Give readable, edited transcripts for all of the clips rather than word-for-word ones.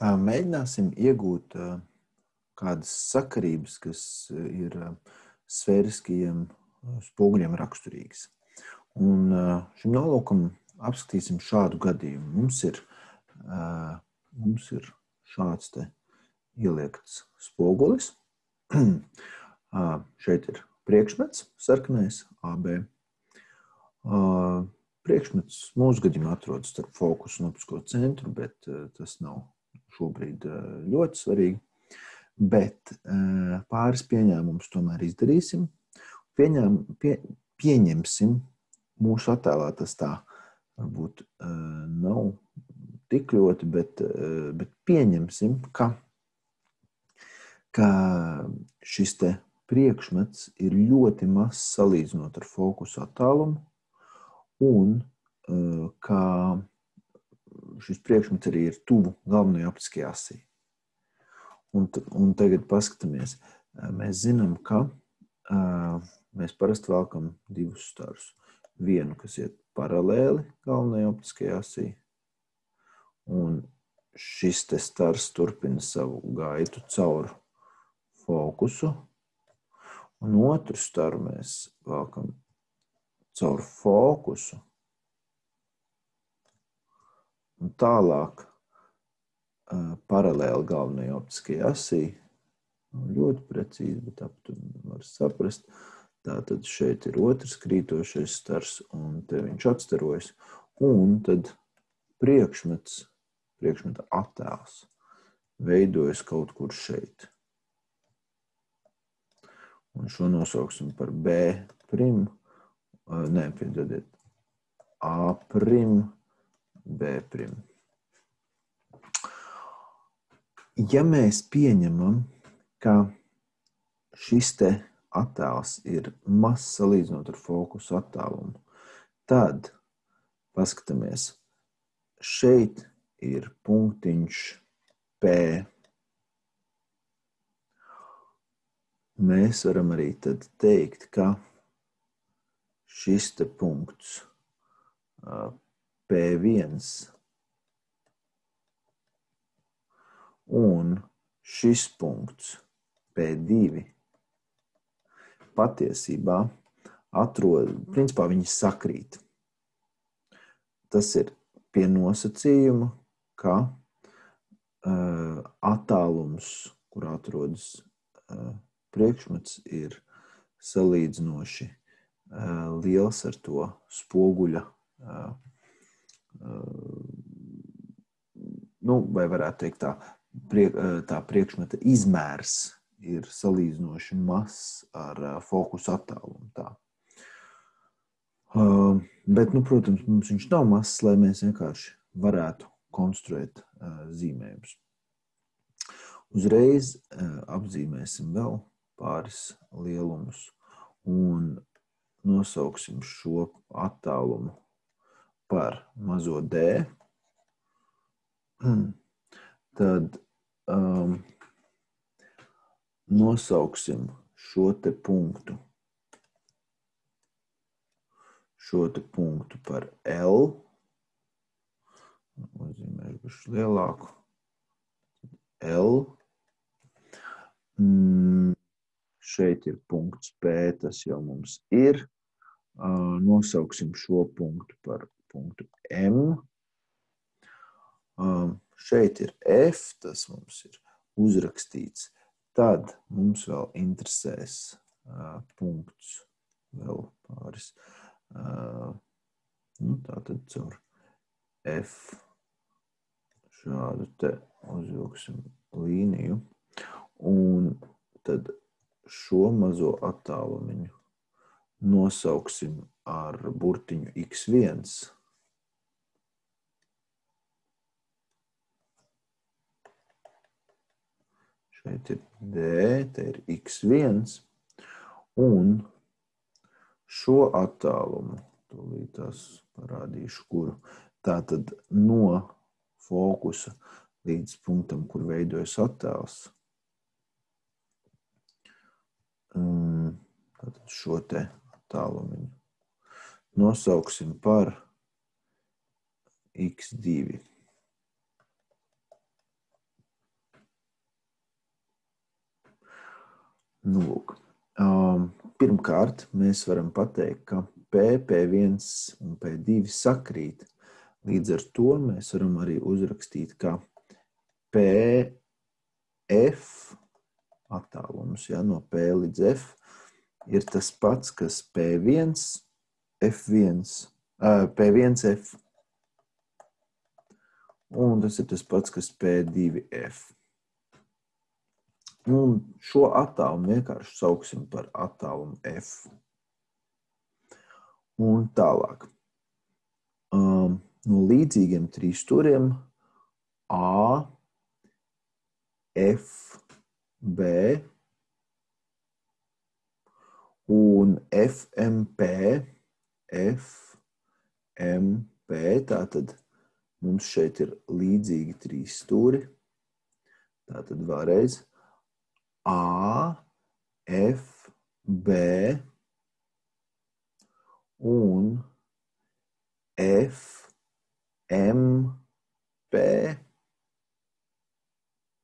Mēģināsim iegūt kādas sakarības, kas ir sfēriskajiem spoguļiem raksturīgas. Un šim nolūkam apskatīsim šādu gadījumu. Mums ir šāds te ieliekts spogulis. Šeit ir priekšmets, sarkanais AB. Priekšmets mūsu gadījumā atrodas starp fokusu un optisko centru, bet tas nav šobrīd ļoti svarīgi. Bet pāris pieņēmumus tomēr izdarīsim. Pieņemsim, mūsu attēlā tas tā varbūt nav tik ļoti, bet pieņemsim, ka šis te priekšmets ir ļoti mazs salīdzinot ar fokusu attālumu un ka šis priekšmets arī ir tuvu galvenajai optiskajai asī. Un tagad paskatāmies. Mēs zinām, ka mēs parasti velkam divus starus. Vienu, kas iet paralēli galvenajai optiskajai asī, un šis te stars turpina savu gaitu caur fokusu, un otru staru mēs velkam caur fokusu, un tālāk paralēli galvenajai optiskajai asī. Ļoti precīzi, bet aptuveni var saprast. Tātad šeit ir otrs krītošais stars, un te viņš atstarojas. Un tad priekšmeta attēls veidojas kaut kur šeit. Un šo nosauksim par B prim, piedodiet, A prim, B prim. Ja mēs pieņemam, ka šis te attēls ir mazs salīdzinot ar fokusu attālumu, tad paskatāmies, šeit ir punktiņš P. Mēs varam arī tad teikt, ka šis te punkts P1 un šis punkts P2 patiesībā principā viņi sakrīt. Tas ir pie nosacījuma, ka attālums, kur atrodas priekšmets, ir salīdzinoši liels ar to spoguļa, vai varētu teikt tā priekšmeta izmērs ir salīdzinoši mazs ar fokusu attālumu. Tā. Bet, protams, mums viņš nav mazs, lai mēs vienkārši varētu konstruēt zīmējumus. Uzreiz apzīmēsim vēl pāris lielumus un nosauksim šo attālumu par mazo D. Tad nosauksim šo te punktu par L. Uzzīmēšu lielāku. L. Šeit ir punkts P, tas jau mums ir. Nosauksim šo punktu par punktu M. Šeit ir F, tas mums ir uzrakstīts. Tad mums vēl interesēs punkts, vēl pāris. Tātad caur F šādu te uzvilksim līniju. Un tad šo mazo attālumiņu nosauksim ar burtiņu X1. Šeit ir D, te ir X1, un šo attālumu, tūlītās parādīšu, kuru, tātad no fokusa līdz punktam, kur veidojas attēls, tātad šo te attālumiņu nosauksim par X2. Nu, lūk. Pirmkārt, mēs varam pateikt, ka P, P1 un P2 sakrīt. Līdz ar to mēs varam arī uzrakstīt, ka PF attālums, ja, no P līdz F ir tas pats, kas P1, F1, P1F. Un tas ir tas pats, kas P2F. Un šo attālumu vienkārši sauksim par attālumu F. Un tālāk. No līdzīgiem trīsstūriem A, F, B un FMP, tātad mums šeit ir līdzīgi trīsstūri. Tātad vēlreiz A, F, B un F, M, P.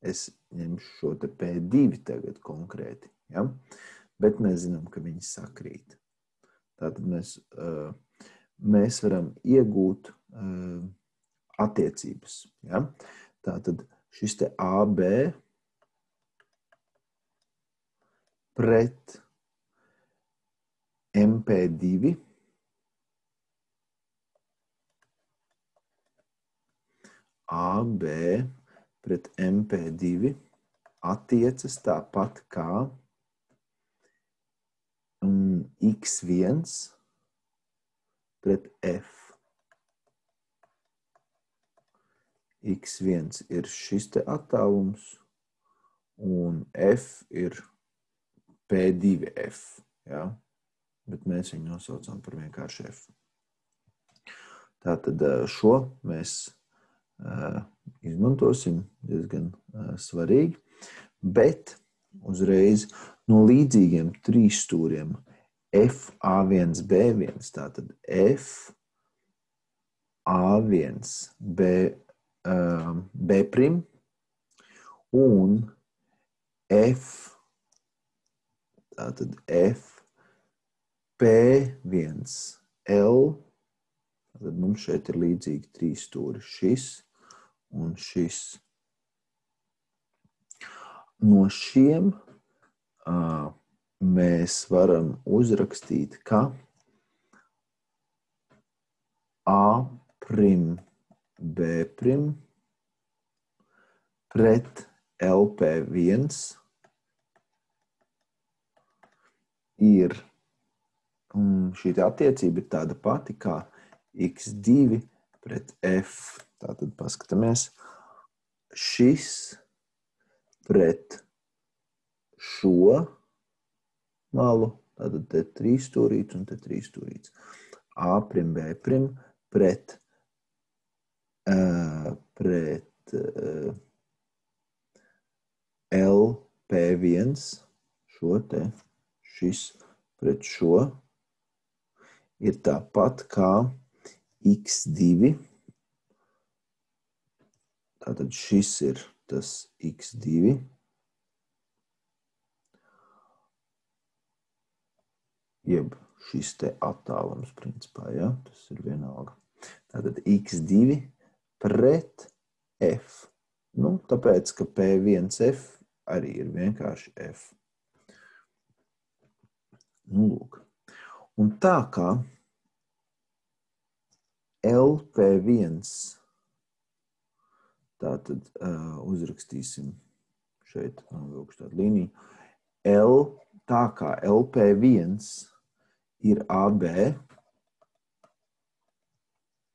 Es ņemšu šo te P2 tagad konkrēti, ja? Bet mēs zinām, ka viņi sakrīt. Tātad mēs varam iegūt attiecības, ja? Tātad šis te AB pret MP2 AB pret MP2 attiecas tāpat kā X1 pret F. X1 ir šis te attālums un F ir P2F, ja? Bet mēs viņu nosaucam par vienkārši F. Tātad šo mēs izmantosim diezgan svarīgi, bet uzreiz no līdzīgiem trīsstūriem F, A1, B1, tātad F, A1, B' un F, tātad F, P1, L, tad mums šeit ir līdzīgi trīsstūri, šis un šis. No šiem mēs varam uzrakstīt, ka A', B' pret LP1 ir, šī attiecība ir tāda pati kā X2 pret F. Tātad paskatāmies, šis pret šo malu, tātad te trīsstūrīts un te trīsstūrīts. A', B' pret LP1, šo te, šis pret šo, ir tāpat kā X2. Tātad šis ir tas X2. Jeb šis te attālums principā, ja? Tas ir vienalga. Tātad X2 pret F. Nu, tāpēc, ka P1F arī ir vienkārši F. Nu, lūk. Un tā kā LP1, tātad uzrakstīsim šeit, novilkšu tādu līniju, tā kā LP1 ir AB,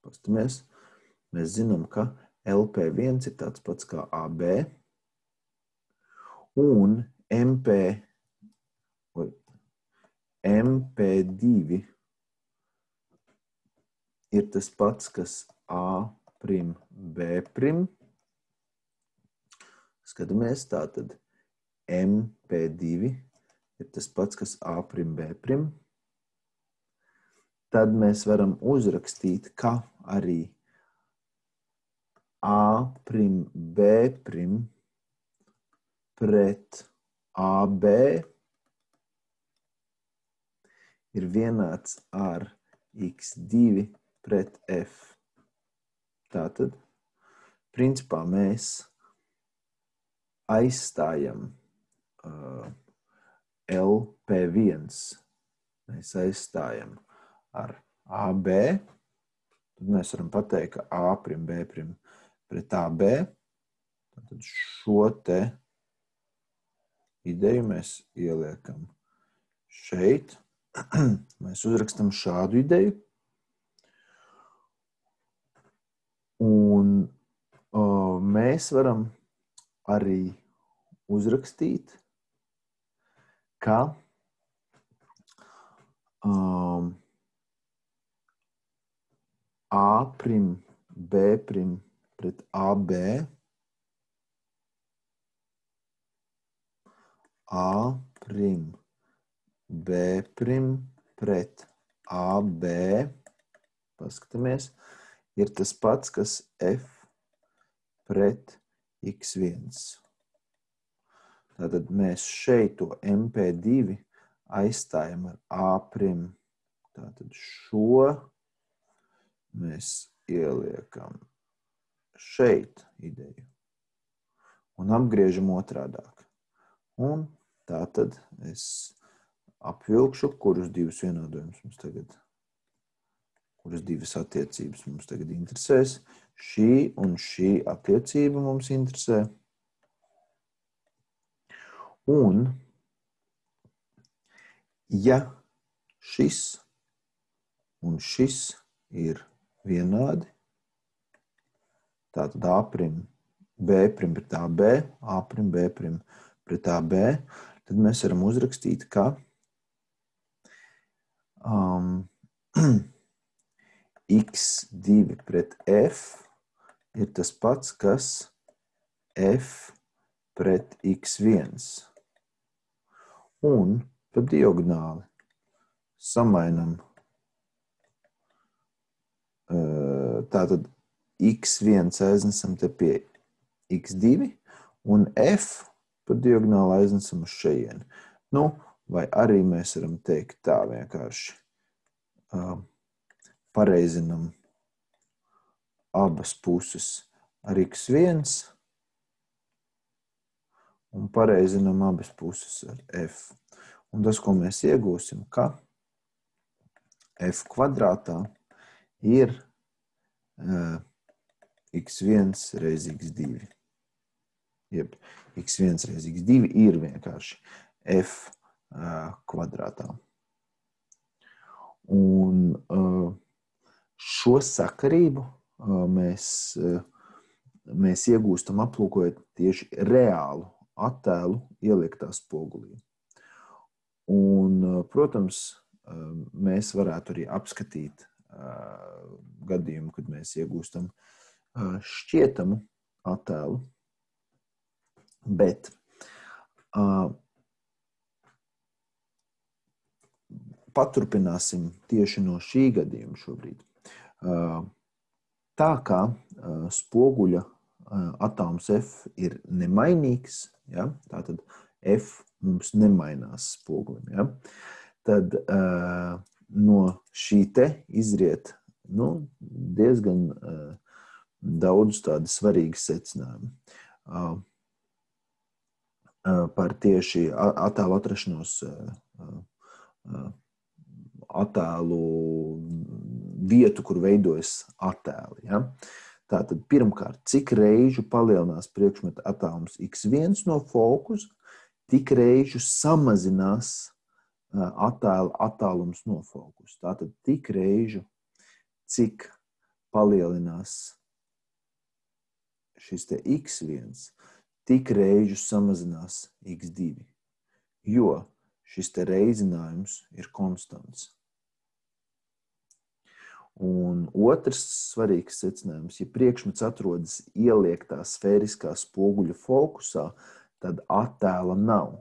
pastamies, mēs zinām, ka LP1 ir tāds pats kā AB, un MP2 ir tas pats, kas A', B'. Skatāmies, tātad MP2 ir tas pats, kas A', B'. Tad mēs varam uzrakstīt, ka arī A', B' pret AB ir vienāds ar x2 pret f. Tātad, principā, mēs aizstājam LP1. Mēs aizstājam ar AB. Tad mēs varam pateikt, ka A' B' pret AB. Tad šo te ideju mēs ieliekam šeit. Mēs uzrakstam šādu ideju. Un mēs varam arī uzrakstīt, ka A' B' pret AB A' B' pret AB, paskatāmies, ir tas pats, kas F pret X1. Tātad mēs šeit to MP2 aizstājam ar A'. Tātad šo mēs ieliekam šeit ideju un apgriežam otrādāk. Un tātad es apvilkšu, kuras divas vienādojumus mums tagad, kuras divas attiecības mums tagad interesēs. Šī un šī attiecība mums interesē. Un, ja šis un šis ir vienādi, tātad A' B' pret AB, A' B' pret AB, tad mēs varam uzrakstīt, ka X2 pret F ir tas pats, kas F pret X1. Un pa diagonāli samainam tātad X1 aiznesam te pie X2 un F pa diagonāli aiznesam uz šejieni. Nu, vai arī mēs varam teikt tā vienkārši. Pareizinam abas puses ar X1 un pareizinam abas puses ar F. Un tas, ko mēs iegūsim, ka F kvadrātā ir X1 reiz X2. Jeb, X1 reiz X2 ir vienkārši F kvadrātā. Un šo sakarību mēs iegūstam aplūkojot tieši reālu attēlu ieliktā spogulī. Un, protams, mēs varētu arī apskatīt gadījumu, kad mēs iegūstam šķietamu attēlu, bet paturpināsim tieši no šī gadījuma šobrīd. Tā kā spoguļa atoms F ir nemainīgs, ja, tātad F mums nemainās spogulim, ja, tad no šī te izriet diezgan daudz tādi svarīgi secinājumi par tieši attēlu atrašanos attēlu vietu, kur veidojas attēli. Ja? Tātad pirmkārt, cik reižu palielinās priekšmeta atoms X1 no fokusa, tik reižu samazinās attālums no fokusa. Tātad tik reižu, cik palielinās šis te X1, tik reižu samazinās X2, jo šis te reizinājums ir konstants. Un otrs svarīgs secinājums, ja priekšmets atrodas ieliektā sfēriskā spoguļa fokusā, tad attēla nav,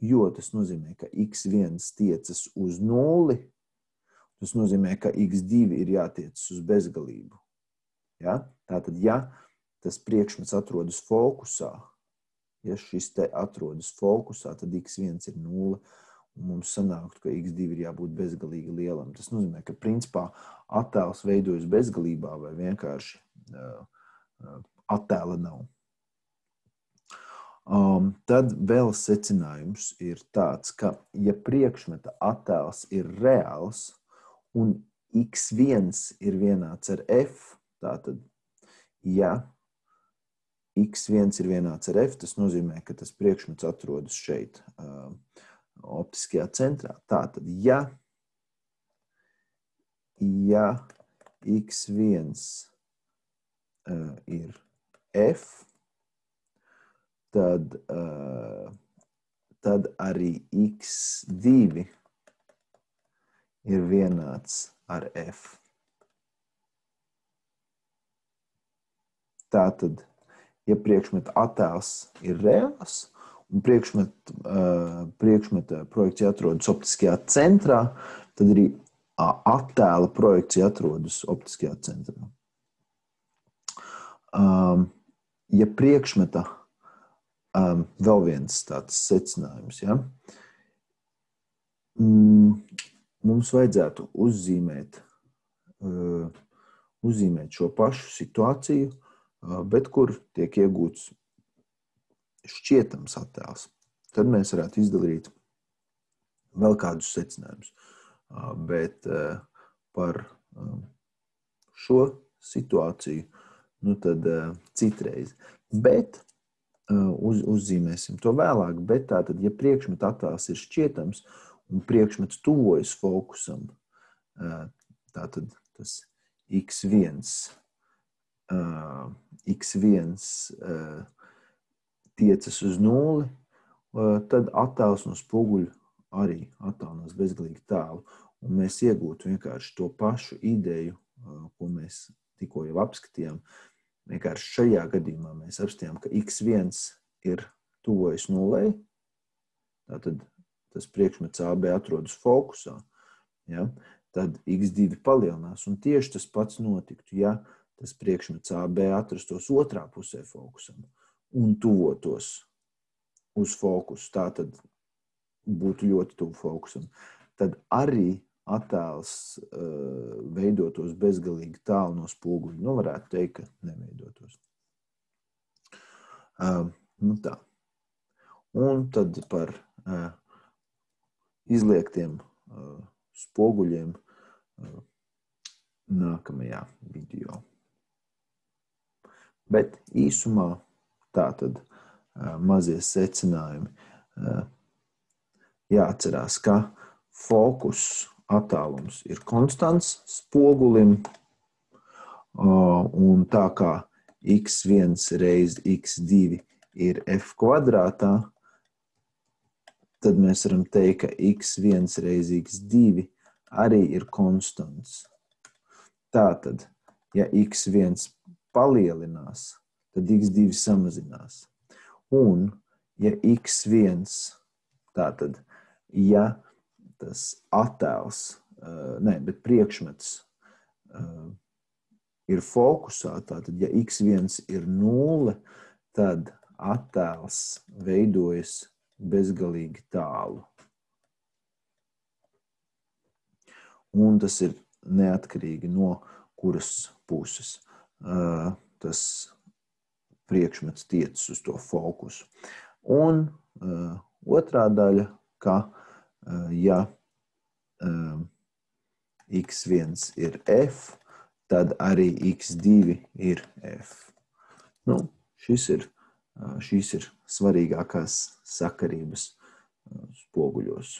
jo tas nozīmē, ka X1 tiecas uz 0, tas nozīmē, ka X2 ir jātiecas uz bezgalību. Ja? Tātad, ja tas priekšmets atrodas fokusā, ja šis te atrodas fokusā, tad X1 ir 0, mums sanāktu, ka x2 ir jābūt bezgalīgi lielam. Tas nozīmē, ka principā attēls veidojas bezgalībā vai vienkārši attēla nav. Tad vēl secinājums ir tāds, ka ja priekšmeta attēls ir reāls un x1 ir vienāds ar f, tātad, ja x1 ir vienāds ar f, tas nozīmē, ka tas priekšmets atrodas šeit, optiskajā centrā. Tātad, ja x1 ir f, tad arī x2 ir vienāds ar f. Tātad, ja priekšmeta attēls ir reāls un priekšmeta projekcija atrodas optiskajā centrā, tad arī attēla projekcija atrodas optiskajā centrā. Ja priekšmeta, vēl viens tāds secinājums, ja? Mums vajadzētu uzzīmēt šo pašu situāciju, bet kur tiek iegūts šķietams attēls. Tad mēs varētu izdarīt vēl kādus secinājumus. Bet par šo situāciju, tad citreiz. Bet uzzīmēsim to vēlāk, bet tātad, ja priekšmeta attēls ir šķietams un priekšmets tuvojas fokusam, tātad tas x1 tiecas uz nulli, tad attēls no spoguļa arī attālinās bezgalīgi tālu. Un mēs iegūtu vienkārši to pašu ideju, ko mēs tikko jau apskatījām. Vienkārši šajā gadījumā mēs apskatījām, ka x1 ir tuvojas nullei, tātad tas priekšmets AB atrodas fokusā, ja? Tad x2 palielinās, un tieši tas pats notiktu, ja tas priekšmets AB atrastos otrā pusē fokusam un tuvotos uz fokusu, tātad būtu ļoti tuvu fokusam, tad arī attēls veidotos bezgalīgi tālu no spoguļa. Varētu teikt, ka neveidotos. Tā. Un tad par izliektiem spoguļiem nākamajā video. Bet īsumā tātad mazie secinājumi. Jāatcerās, ka fokus attālums ir konstants spogulim, un tā kā x1 reiz x2 ir f kvadrātā, tad mēs varam teikt, ka x1 reiz x2 arī ir konstants. Tātad, ja x1 palielinās, tad x2 samazinās. Un, ja x1, tātad, ja tas attēls, bet priekšmets ir fokusā, tātad, ja x1 ir 0, tad attēls veidojas bezgalīgi tālu. Un tas ir neatkarīgi no kuras puses tas priekšmets tiecas uz to fokusu. Un otrā daļa, ka ja x1 ir f, tad arī x2 ir f. Šīs ir svarīgākās sakarības spoguļos.